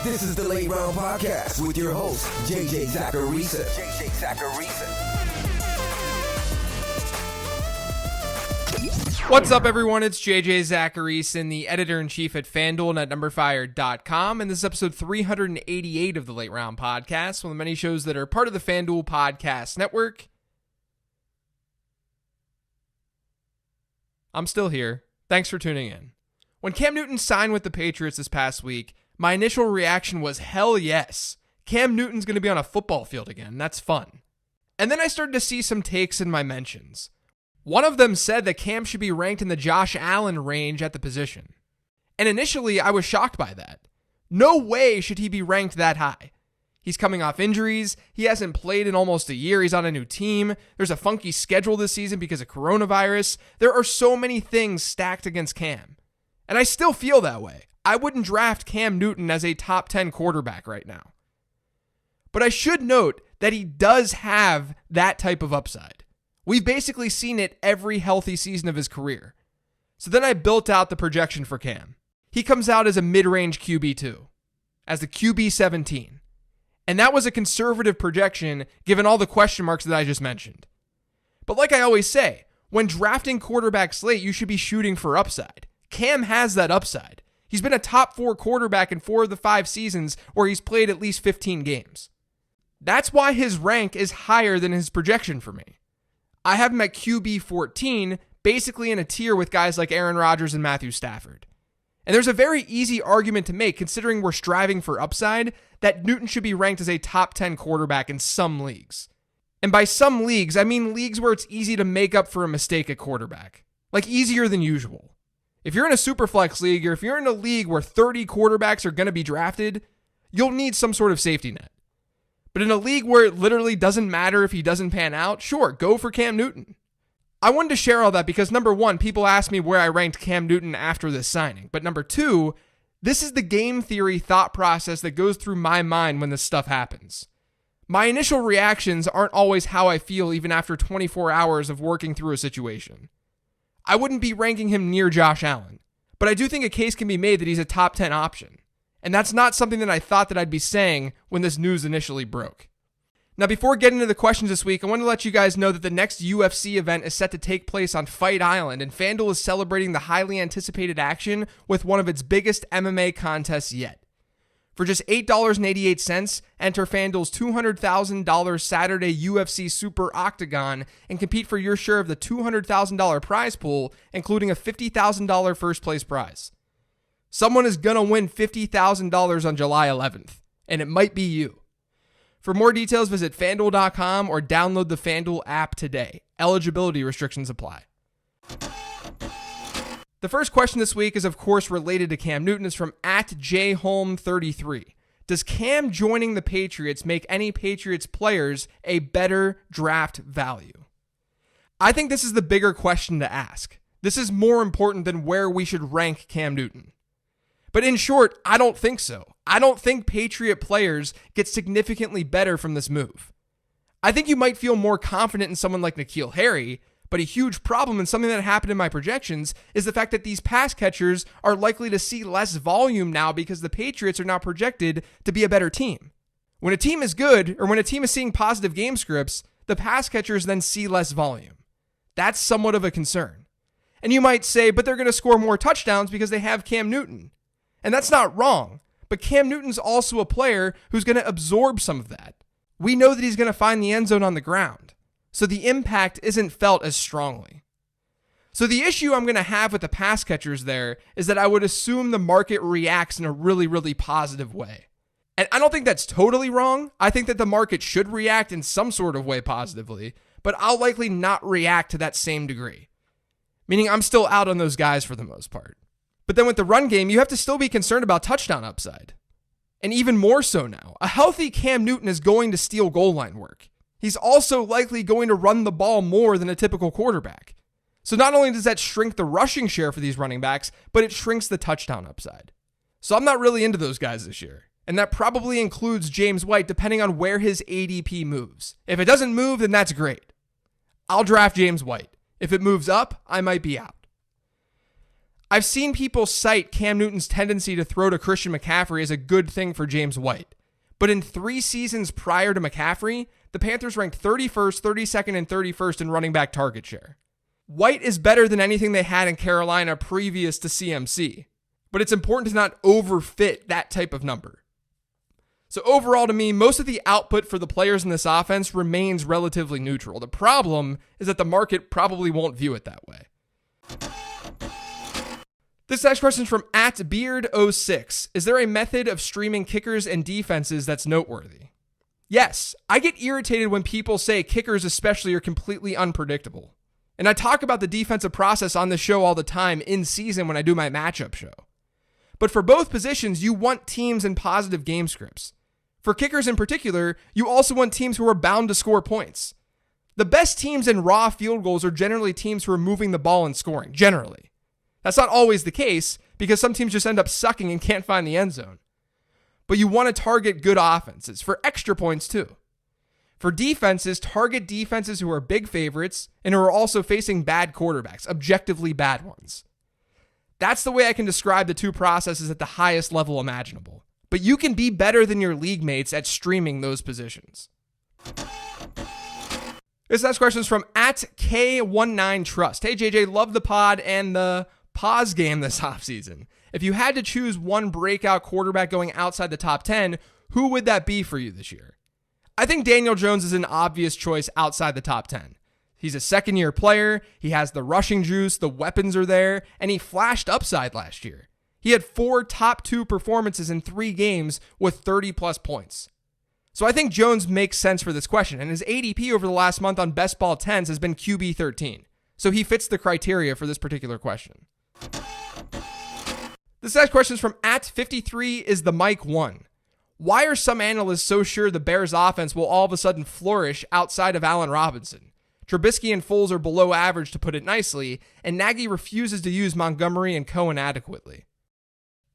This is the Late Round Podcast with your host, JJ Zacharisa. What's up, everyone? It's JJ Zacharisa, the editor-in-chief at FanDuel and at NumberFire.com, and this is episode 388 of the Late Round Podcast, one of the many shows that are part of the FanDuel Podcast Network. I'm still here. Thanks for tuning in. When Cam Newton signed with the Patriots this past week, my initial reaction was, hell yes. Cam Newton's going to be on a football field again. That's fun. And then I started to see some takes in my mentions. One of them said that Cam should be ranked in the Josh Allen range at the position. And initially, I was shocked by that. No way should he be ranked that high. He's coming off injuries. He hasn't played in almost a year. He's on a new team. There's a funky schedule this season because of coronavirus. There are so many things stacked against Cam. And I still feel that way. I wouldn't draft Cam Newton as a top 10 quarterback right now. But I should note that he does have that type of upside. We've basically seen it every healthy season of his career. So then I built out the projection for Cam. He comes out as a mid-range QB2, as the QB17. And that was a conservative projection given all the question marks that I just mentioned. But like I always say, when drafting quarterbacks late, you should be shooting for upside. Cam has that upside. He's been a top 4 quarterback in 4 of the 5 seasons where he's played at least 15 games. That's why his rank is higher than his projection for me. I have him at QB 14, basically in a tier with guys like Aaron Rodgers and Matthew Stafford. And there's a very easy argument to make, considering we're striving for upside, that Newton should be ranked as a top 10 quarterback in some leagues. And by some leagues, I mean leagues where it's easy to make up for a mistake at quarterback. Like easier than usual. If you're in a Superflex league, or if you're in a league where 30 quarterbacks are going to be drafted, you'll need some sort of safety net. But in a league where it literally doesn't matter if he doesn't pan out, sure, go for Cam Newton. I wanted to share all that because, number one, people asked me where I ranked Cam Newton after this signing. But number two, this is the game theory thought process that goes through my mind when this stuff happens. My initial reactions aren't always how I feel even after 24 hours of working through a situation. I wouldn't be ranking him near Josh Allen, but I do think a case can be made that he's a top 10 option. And that's not something that I thought that I'd be saying when this news initially broke. Now, before getting into the questions this week, I want to let you guys know that the next UFC event is set to take place on Fight Island, and FanDuel is celebrating the highly anticipated action with one of its biggest MMA contests yet. For just $8.88, enter FanDuel's $200,000 Saturday UFC Super Octagon and compete for your share of the $200,000 prize pool, including a $50,000 first place prize. Someone is going to win $50,000 on July 11th, and it might be you. For more details, visit FanDuel.com or download the FanDuel app today. Eligibility restrictions apply. The first question this week is, of course, related to Cam Newton. It's from @JHolm33. Does Cam joining the Patriots make any Patriots players a better draft value? I think this is the bigger question to ask. This is more important than where we should rank Cam Newton. But in short, I don't think so. I don't think Patriot players get significantly better from this move. I think you might feel more confident in someone like N'Keal Harry, but a huge problem and something that happened in my projections is the fact that these pass catchers are likely to see less volume now because the Patriots are now projected to be a better team. When a team is good, or when a team is seeing positive game scripts, the pass catchers then see less volume. That's somewhat of a concern. And you might say, but they're going to score more touchdowns because they have Cam Newton. And that's not wrong, but Cam Newton's also a player who's going to absorb some of that. We know that he's going to find the end zone on the ground, so the impact isn't felt as strongly. So the issue I'm going to have with the pass catchers there is that I would assume the market reacts in a really, really positive way. And I don't think that's totally wrong. I think that the market should react in some sort of way positively, but I'll likely not react to that same degree. Meaning I'm still out on those guys for the most part. But then with the run game, you have to still be concerned about touchdown upside. And even more so now. A healthy Cam Newton is going to steal goal line work. He's also likely going to run the ball more than a typical quarterback. So not only does that shrink the rushing share for these running backs, but it shrinks the touchdown upside. So I'm not really into those guys this year. And that probably includes James White, depending on where his ADP moves. If it doesn't move, then that's great. I'll draft James White. If it moves up, I might be out. I've seen people cite Cam Newton's tendency to throw to Christian McCaffrey as a good thing for James White. But in 3 seasons prior to McCaffrey, the Panthers ranked 31st, 32nd, and 31st in running back target share. White is better than anything they had in Carolina previous to CMC, but it's important to not overfit that type of number. So overall to me, most of the output for the players in this offense remains relatively neutral. The problem is that the market probably won't view it that way. This next question is from @Beard06. Is there a method of streaming kickers and defenses that's noteworthy? Yes, I get irritated when people say kickers especially are completely unpredictable. And I talk about the defensive process on the show all the time in season when I do my matchup show. But for both positions, you want teams in positive game scripts. For kickers in particular, you also want teams who are bound to score points. The best teams in raw field goals are generally teams who are moving the ball and scoring, generally. That's not always the case because some teams just end up sucking and can't find the end zone. But you want to target good offenses for extra points too. For defenses, target defenses who are big favorites and who are also facing bad quarterbacks, objectively bad ones. That's the way I can describe the two processes at the highest level imaginable. But you can be better than your league mates at streaming those positions. This next question is from @K19Trust. Hey JJ, love the pod and the pause game this offseason. If you had to choose one breakout quarterback going outside the top 10, who would that be for you this year? I think Daniel Jones is an obvious choice outside the top 10. He's a second-year player, he has the rushing juice, the weapons are there, and he flashed upside last year. He had 4 top 2 performances in 3 games with 30-plus points. So I think Jones makes sense for this question, and his ADP over the last month on Best Ball 10s has been QB 13. So he fits the criteria for this particular question. This next question is from @53 is the Mike 1. Why are some analysts so sure the Bears offense will all of a sudden flourish outside of Allen Robinson? Trubisky and Foles are below average, to put it nicely, and Nagy refuses to use Montgomery and Cohen adequately.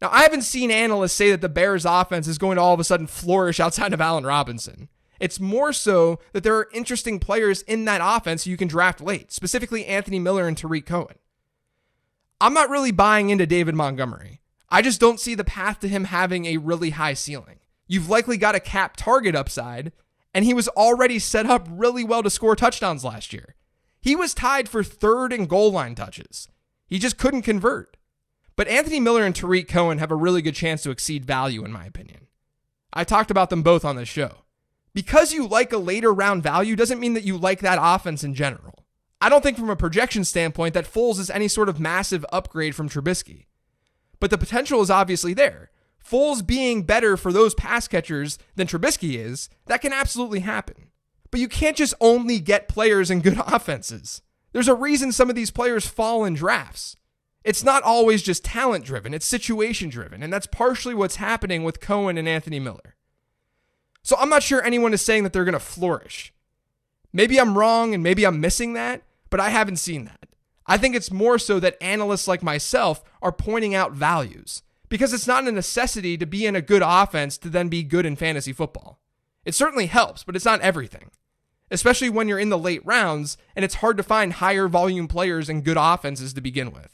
Now, I haven't seen analysts say that the Bears offense is going to all of a sudden flourish outside of Allen Robinson. It's more so that there are interesting players in that offense you can draft late, specifically Anthony Miller and Tariq Cohen. I'm not really buying into David Montgomery. I just don't see the path to him having a really high ceiling. You've likely got a cap target upside, and he was already set up really well to score touchdowns last year. He was tied for 3rd in goal line touches. He just couldn't convert. But Anthony Miller and Tariq Cohen have a really good chance to exceed value, in my opinion. I talked about them both on this show. Because you like a later round value doesn't mean that you like that offense in general. I don't think from a projection standpoint that Foles is any sort of massive upgrade from Trubisky. But the potential is obviously there. Foles being better for those pass catchers than Trubisky is, that can absolutely happen. But you can't just only get players in good offenses. There's a reason some of these players fall in drafts. It's not always just talent driven, it's situation driven, and that's partially what's happening with Cohen and Anthony Miller. So I'm not sure anyone is saying that they're going to flourish. Maybe I'm wrong and maybe I'm missing that, but I haven't seen that. I think it's more so that analysts like myself are pointing out values, because it's not a necessity to be in a good offense to then be good in fantasy football. It certainly helps, but it's not everything, especially when you're in the late rounds and it's hard to find higher volume players and good offenses to begin with.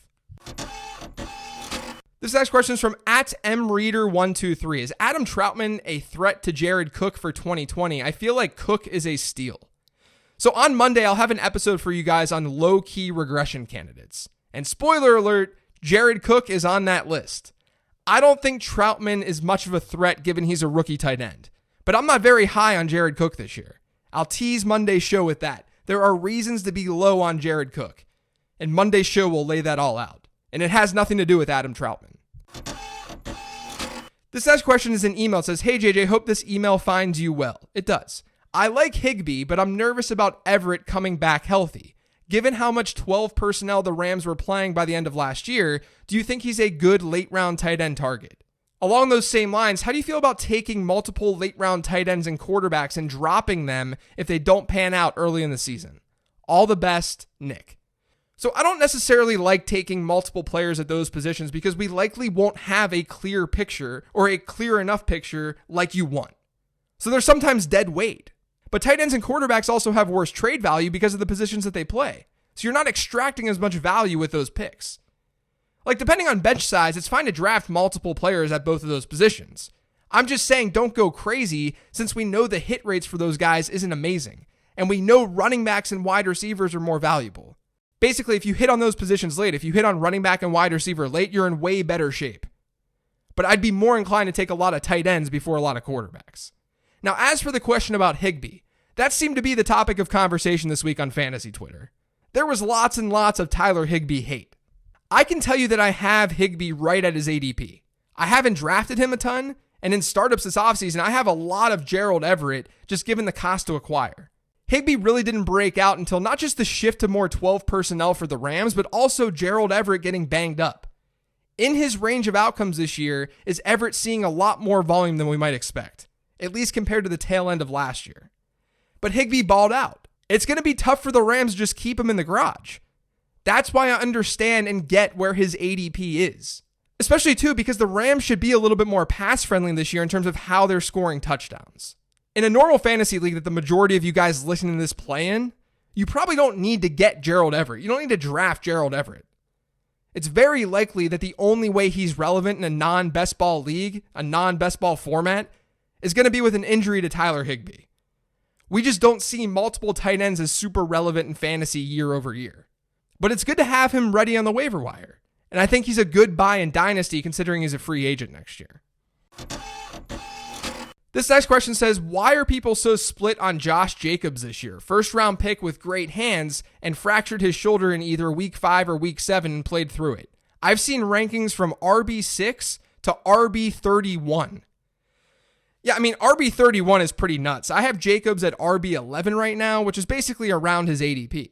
This next question is from @MReader123. Is Adam Troutman a threat to Jared Cook for 2020? I feel like Cook is a steal. So on Monday, I'll have an episode for you guys on low-key regression candidates. And spoiler alert, Jared Cook is on that list. I don't think Troutman is much of a threat given he's a rookie tight end. But I'm not very high on Jared Cook this year. I'll tease Monday's show with that. There are reasons to be low on Jared Cook. And Monday's show will lay that all out. And it has nothing to do with Adam Troutman. This next question is an email. It says, hey JJ, hope this email finds you well. It does. I like Higbee, but I'm nervous about Everett coming back healthy. Given how much 12 personnel the Rams were playing by the end of last year, do you think he's a good late round tight end target? Along those same lines, how do you feel about taking multiple late round tight ends and quarterbacks and dropping them if they don't pan out early in the season? All the best, Nick. So I don't necessarily like taking multiple players at those positions because we likely won't have a clear picture or a clear enough picture like you want. So there's sometimes dead weight. But tight ends and quarterbacks also have worse trade value because of the positions that they play. So you're not extracting as much value with those picks. Like, depending on bench size, it's fine to draft multiple players at both of those positions. I'm just saying don't go crazy since we know the hit rates for those guys isn't amazing. And we know running backs and wide receivers are more valuable. Basically, if you hit on those positions late, if you hit on running back and wide receiver late, you're in way better shape. But I'd be more inclined to take a lot of tight ends before a lot of quarterbacks. Now, as for the question about Higbee, that seemed to be the topic of conversation this week on fantasy Twitter. There was lots and lots of Tyler Higbee hate. I can tell you that I have Higbee right at his ADP. I haven't drafted him a ton, and in startups this offseason, I have a lot of Gerald Everett, just given the cost to acquire. Higbee really didn't break out until not just the shift to more 12 personnel for the Rams, but also Gerald Everett getting banged up. In his range of outcomes this year is Everett seeing a lot more volume than we might expect, at least compared to the tail end of last year. But Higbee balled out. It's going to be tough for the Rams to just keep him in the garage. That's why I understand and get where his ADP is. Especially, too, because the Rams should be a little bit more pass-friendly this year in terms of how they're scoring touchdowns. In a normal fantasy league that the majority of you guys listening to this play in, you probably don't need to get Gerald Everett. You don't need to draft Gerald Everett. It's very likely that the only way he's relevant in a non-best ball league, a non-best ball format, is going to be with an injury to Tyler Higbee. We just don't see multiple tight ends as super relevant in fantasy year over year. But it's good to have him ready on the waiver wire. And I think he's a good buy in Dynasty considering he's a free agent next year. This next question says, why are people so split on Josh Jacobs this year? First round pick with great hands and fractured his shoulder in either week 5 or week 7 and played through it. I've seen rankings from RB6 to RB31. Yeah, I mean, RB31 is pretty nuts. I have Jacobs at RB11 right now, which is basically around his ADP.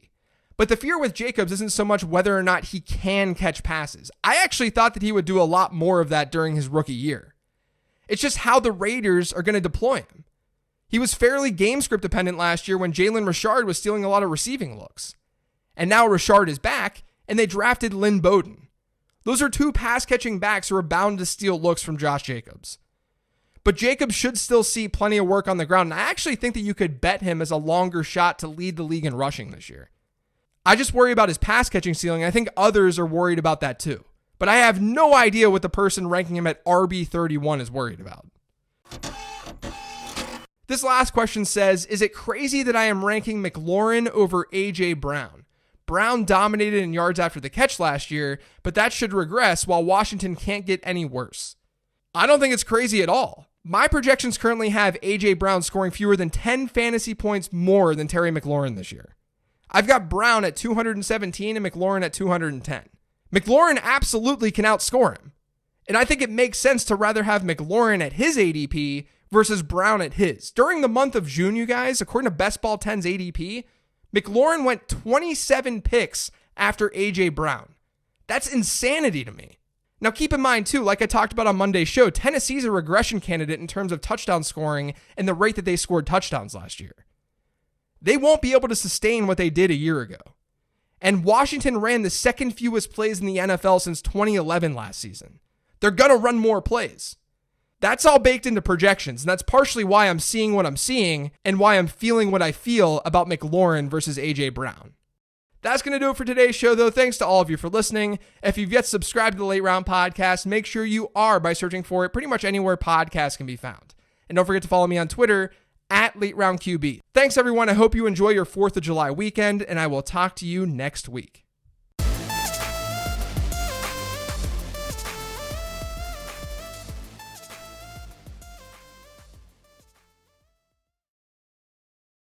But the fear with Jacobs isn't so much whether or not he can catch passes. I actually thought that he would do a lot more of that during his rookie year. It's just how the Raiders are going to deploy him. He was fairly game script dependent last year when Jalen Richard was stealing a lot of receiving looks. And now Richard is back, and they drafted Lynn Bowden. Those are two pass-catching backs who are bound to steal looks from Josh Jacobs. But Jacobs should still see plenty of work on the ground, and I actually think that you could bet him as a longer shot to lead the league in rushing this year. I just worry about his pass-catching ceiling. I think others are worried about that too. But I have no idea what the person ranking him at RB31 is worried about. This last question says, is it crazy that I am ranking McLaurin over A.J. Brown? Brown dominated in yards after the catch last year, but that should regress while Washington can't get any worse. I don't think it's crazy at all. My projections currently have A.J. Brown scoring fewer than 10 fantasy points more than Terry McLaurin this year. I've got Brown at 217 and McLaurin at 210. McLaurin absolutely can outscore him. And I think it makes sense to rather have McLaurin at his ADP versus Brown at his. During the month of June, you guys, according to Best Ball 10's ADP, McLaurin went 27 picks after A.J. Brown. That's insanity to me. Now keep in mind too, like I talked about on Monday's show, Tennessee's a regression candidate in terms of touchdown scoring and the rate that they scored touchdowns last year. They won't be able to sustain what they did a year ago. And Washington ran the second fewest plays in the NFL since 2011 last season. They're going to run more plays. That's all baked into projections, and that's partially why I'm seeing what I'm seeing and why I'm feeling what I feel about McLaurin versus A.J. Brown. That's going to do it for today's show, though. Thanks to all of you for listening. If you've yet subscribed to the Late Round Podcast, make sure you are by searching for it pretty much anywhere podcasts can be found. And don't forget to follow me on Twitter at LateRoundQB. Thanks, everyone. I hope you enjoy your 4th of July weekend, and I will talk to you next week.